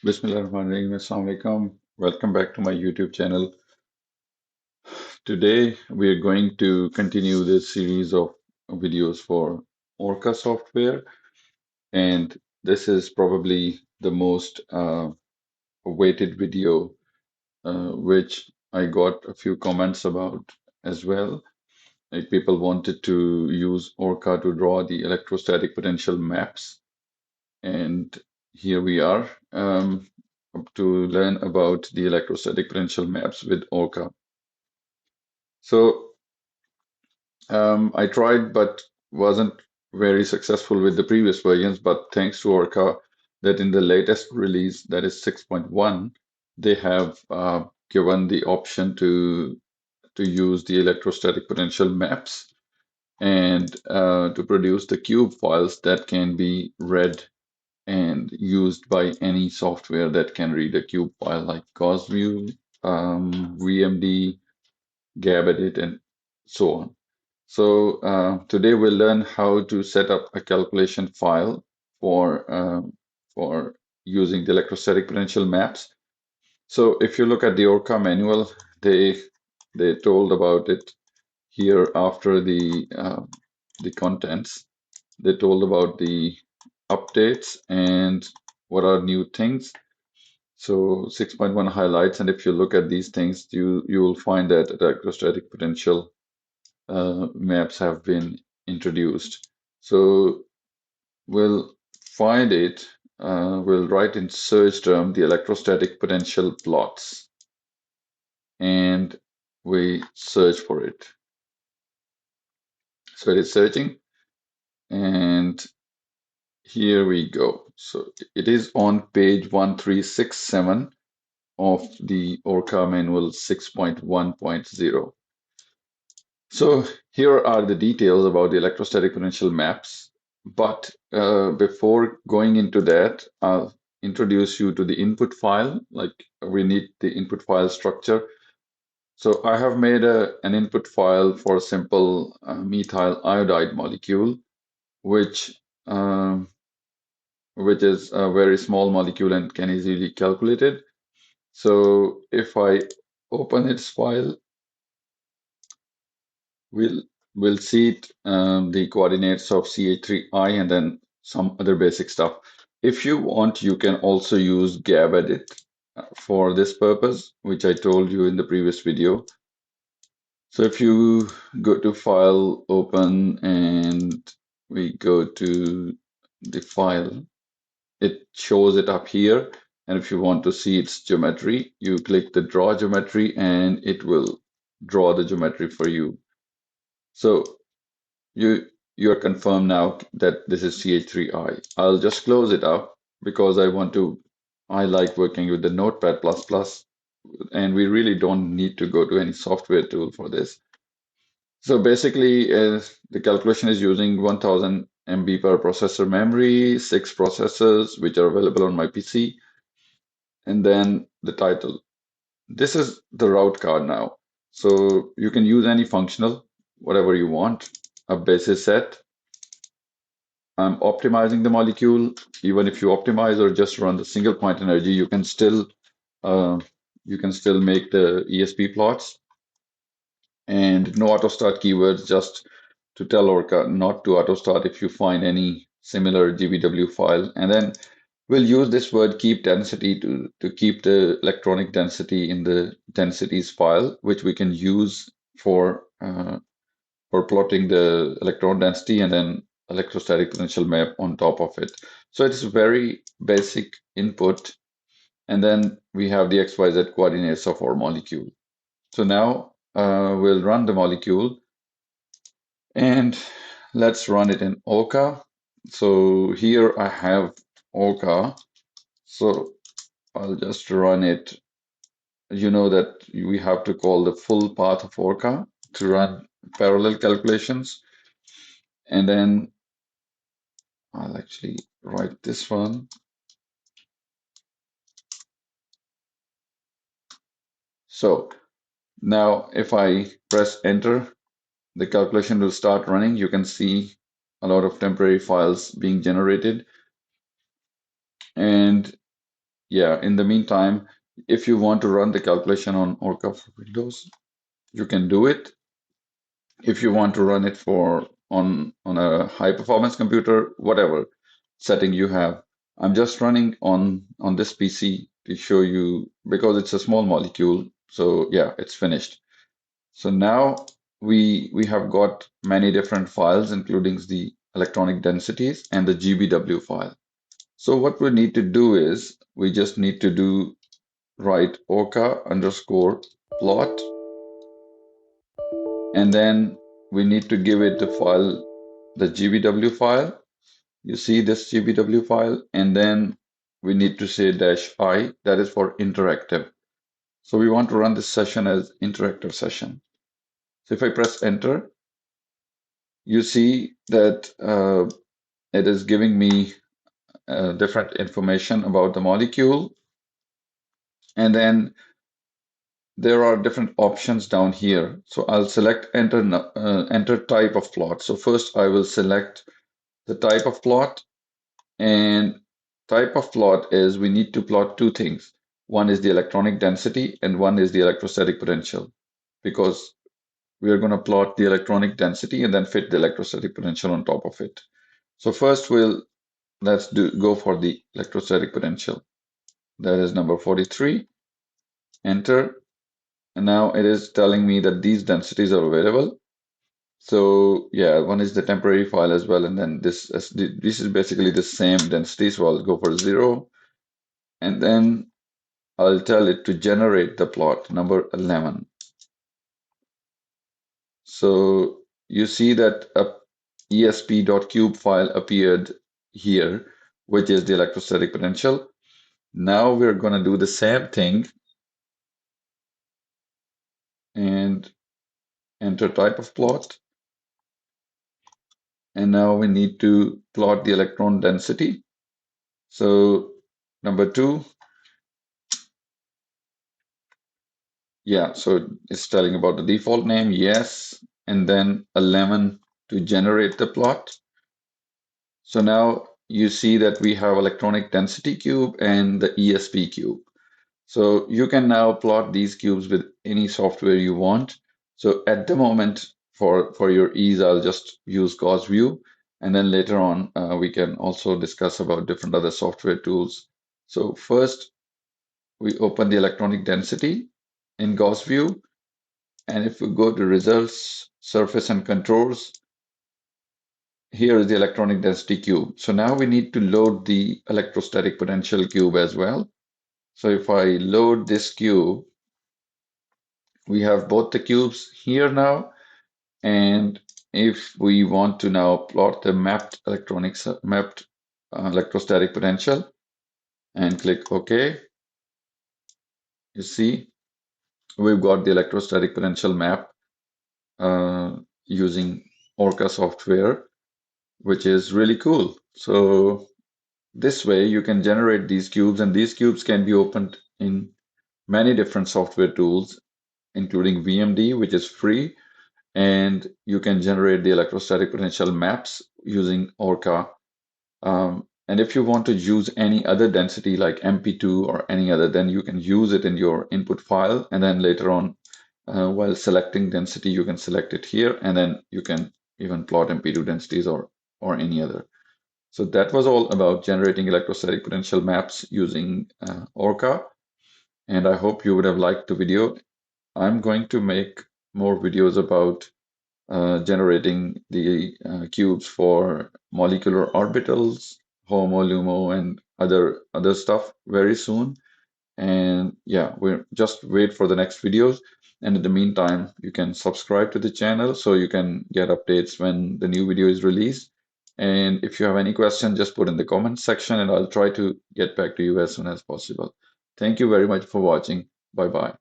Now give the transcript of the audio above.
Bismillahirrahmanirrahim. Assalamu alaikum. Welcome back to my YouTube channel. Today we are going to continue this series of videos for ORCA software, and this is probably the most awaited video, which I got a few comments about as well. Like people wanted to use ORCA to draw the electrostatic potential maps, and here we are to learn about the electrostatic potential maps with ORCA. So I tried, but wasn't very successful with the previous versions. But thanks to ORCA, that in the latest release, that is 6.1, they have given the option to use the electrostatic potential maps and to produce the cube files that can be read and used by any software that can read a cube file like GaussView, VMD, GabEdit, and so on. So today we'll learn how to set up a calculation file for using the electrostatic potential maps. So if you look at the ORCA manual, they told about it here after the contents. They told about the updates and what are new things. So 6.1 highlights, and if you look at these things, you will find that electrostatic potential maps have been introduced. So we'll find it, we'll write in search term the electrostatic potential plots, and we search for it. So it is searching, and here we go. So it is on page 1367 of the ORCA manual 6.1.0. So here are the details about the electrostatic potential maps. But before going into that, I'll introduce you to the input file. Like we need the input file structure. So I have made an input file for a simple methyl iodide molecule, which um, which is a very small molecule and can easily be calculated. So if I open its file, we'll see it, the coordinates of CH3I and then some other basic stuff. If you want, you can also use GabEdit for this purpose, which I told you in the previous video. So if you go to File, Open, and we go to the file, it shows it up here. And if you want to see its geometry, you click the Draw Geometry and it will draw the geometry for you. So you're confirmed now that this is CH3I. I'll just close it up because I like working with the Notepad++, and we really don't need to go to any software tool for this. So basically, the calculation is using 1000 MB per processor memory, 6 processors, which are available on my PC, and then the title. This is the route card now. So you can use any functional, whatever you want, a basis set. I'm optimizing the molecule. Even if you optimize or just run the single point energy, uh, you can still make the ESP plots. And no auto start keywords, just to tell ORCA not to auto start if you find any similar GVW file. And then we'll use this word keep density to keep the electronic density in the densities file, which we can use for plotting the electron density and then electrostatic potential map on top of it. So it's very basic input. And then we have the XYZ coordinates of our molecule. So now we'll run the molecule and let's run it in ORCA. So here I have ORCA. So I'll just run it. You know that we have to call the full path of ORCA to run parallel calculations. And then I'll actually write this one. So now if I press enter, the calculation will start running. You can see a lot of temporary files being generated. And yeah, in the meantime, if you want to run the calculation on ORCA for Windows, you can do it. If you want to run it for on a high performance computer, whatever setting you have. I'm just running on this PC to show you because it's a small molecule. So yeah, it's finished. So now we have got many different files, including the electronic densities and the GBW file. So what we need to do is we just need to do write ORCA underscore plot, and then we need to give it the file, the GBW file. You see this GBW file, and then we need to say -I, that is for interactive. So we want to run this session as interactive session. So if I press enter, you see that it is giving me different information about the molecule. And then there are different options down here. So I'll select enter type of plot. So first I will select the type of plot, and type of plot is we need to plot two things. One is the electronic density and one is the electrostatic potential, because we are going to plot the electronic density and then fit the electrostatic potential on top of it. So first let's go for the electrostatic potential. That is number 43. Enter. And now it is telling me that these densities are available. So yeah, one is the temporary file as well, and then this is basically the same density. So I'll go for 0, and then I'll tell it to generate the plot number 11. So you see that a esp.cube file appeared here, which is the electrostatic potential. Now we're going to do the same thing and enter type of plot. And now we need to plot the electron density. So number 2, yeah, so it's telling about the default name, yes, and then 11 to generate the plot. So now you see that we have electronic density cube and the ESP cube. So you can now plot these cubes with any software you want. So at the moment, for your ease, I'll just use GaussView, and then later on we can also discuss about different other software tools. So first, we open the electronic density in GaussView, and if we go to results, surface and controls, here is the electronic density cube. So now we need to load the electrostatic potential cube as well. So if I load this cube, we have both the cubes here now. And if we want to now plot the mapped electrostatic potential and click OK, you see we've got the electrostatic potential map using ORCA software, which is really cool. So this way you can generate these cubes, and these cubes can be opened in many different software tools, including VMD, which is free, and you can generate the electrostatic potential maps using ORCA. And if you want to use any other density like MP2 or any other, then you can use it in your input file, and then later on, while selecting density, you can select it here, and then you can even plot MP2 densities or any other. So that was all about generating electrostatic potential maps using ORCA, and I hope you would have liked the video. I'm going to make more videos about generating the cubes for molecular orbitals, HOMO, LUMO, and other stuff very soon. And yeah, we're just wait for the next videos. And in the meantime, you can subscribe to the channel so you can get updates when the new video is released. And if you have any questions, just put in the comment section and I'll try to get back to you as soon as possible. Thank you very much for watching. Bye bye.